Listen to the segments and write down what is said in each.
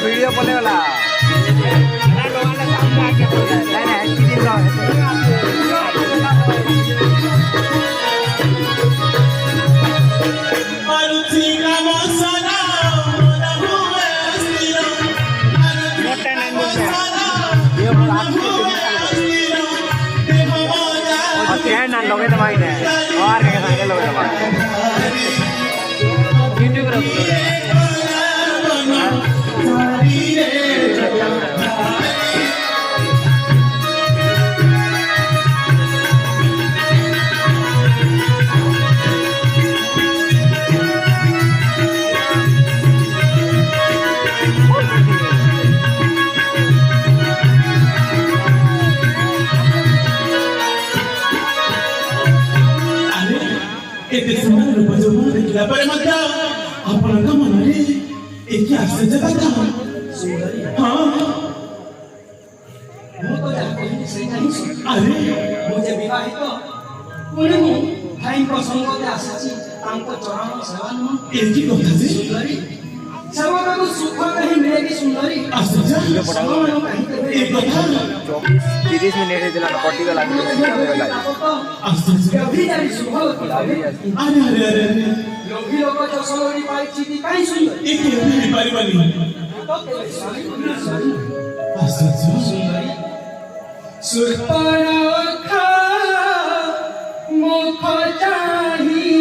Video बोले वाला लोगे तो भाई ने और क्या सांगे लोगे तो भाई यूट्यूब पर पर मध्य आपणका मनाने एक आश्चर्य कथा हाँ ମୁଁ ତ ଯାହା କହିଲି ସେଇଟା ହିଁ ସତ୍ୟ। अरे ମୁଁ ଯେ ବିବାହିତ ପୁଣି ମୁଁ ଭାଇଙ୍କ ସଙ୍ଗରେ ଆସିଛି ତାଙ୍କ ଚରଣ ସେବା ନିମନ୍ତେ। एक ही कथा से ସୁନ୍ଦରୀ ସେମାନଙ୍କୁ ସୁଖ କାହିଁ ମିଳେ କି ସୁନ୍ଦରୀ? आश्चर्य ସମୟ କାହିଁ କେବେ एक कथा 24-30 मिनिट ହେଇଥିଲା କଟି ଗଲା आश्चर्य ଅଭିଯାନୀ ଶୁଭ अरे अरे अरे अरे ଲୋଭୀ ଲୋକ ଯଶ ଲୋଡ଼ି ପାଇଛି କାହିଁ ସୁନ୍ଦରୀ? एक भी परिवानी ତ କେବେ ସ୍ୱାମୀ ସୁନ୍ଦରୀ आश्चर्य ସୁନ୍ଦରୀ ସୁପରଖା ମୁଖ ଚାହିଁ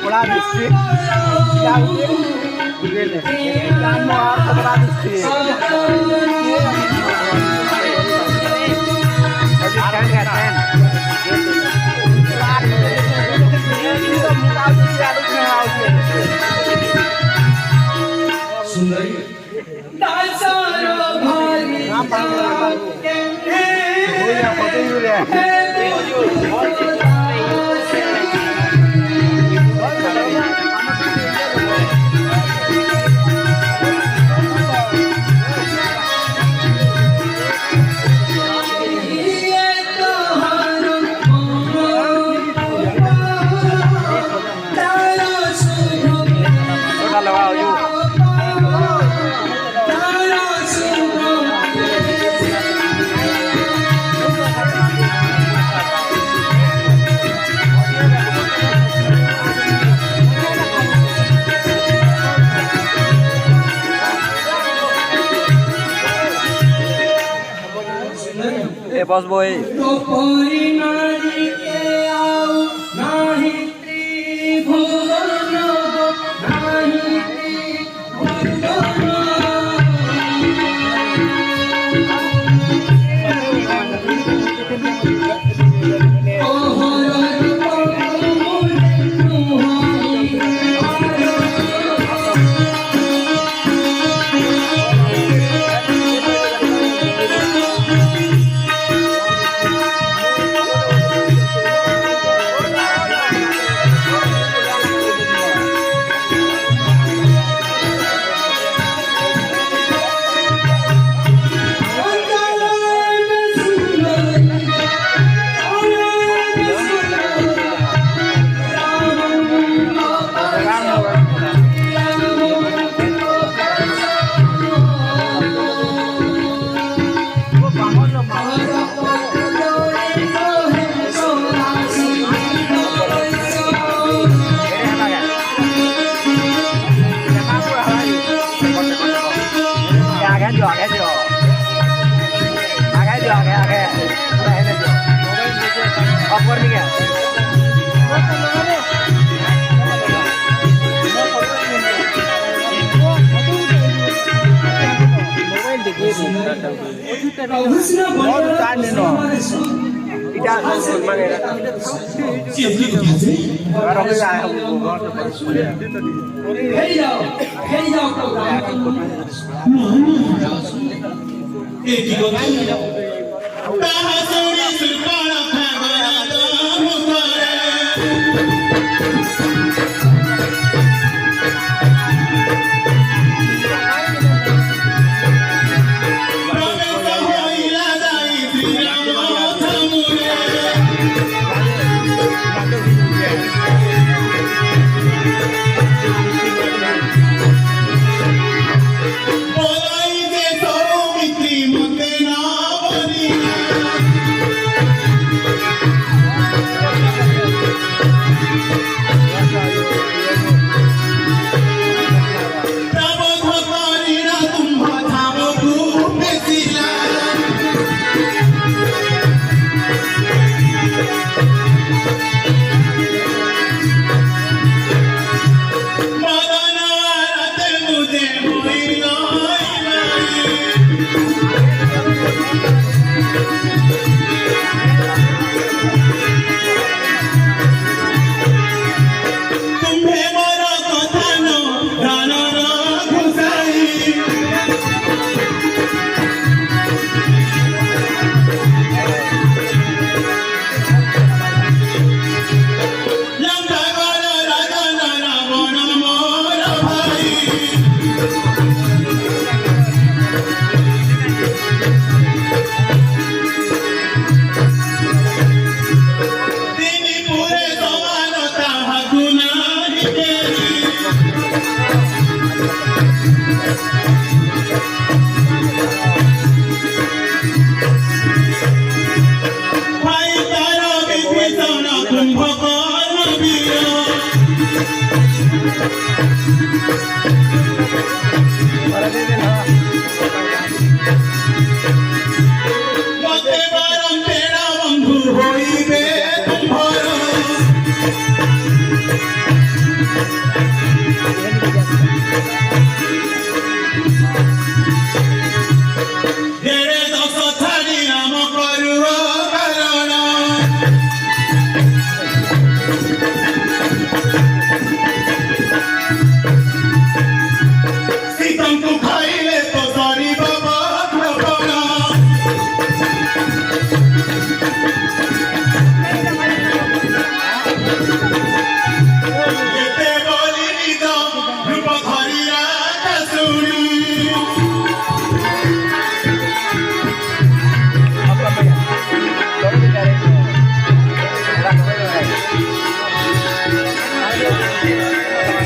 बड़ा डिस्ट्रिक्ट क्या हुए काम और बड़ा डिस्ट्रिक्ट सुंदरी दासारो भारी बस बोई तो कोई नारी के आओ नाही त्रिभुवन नाही কৃষ্ণ Tidak mangira. Siya কি কথা যে Orang kita হেৰি যাও তো না না এ কি কথা তাহা সৌরি সুরপাড়া ভাগরা দাম করে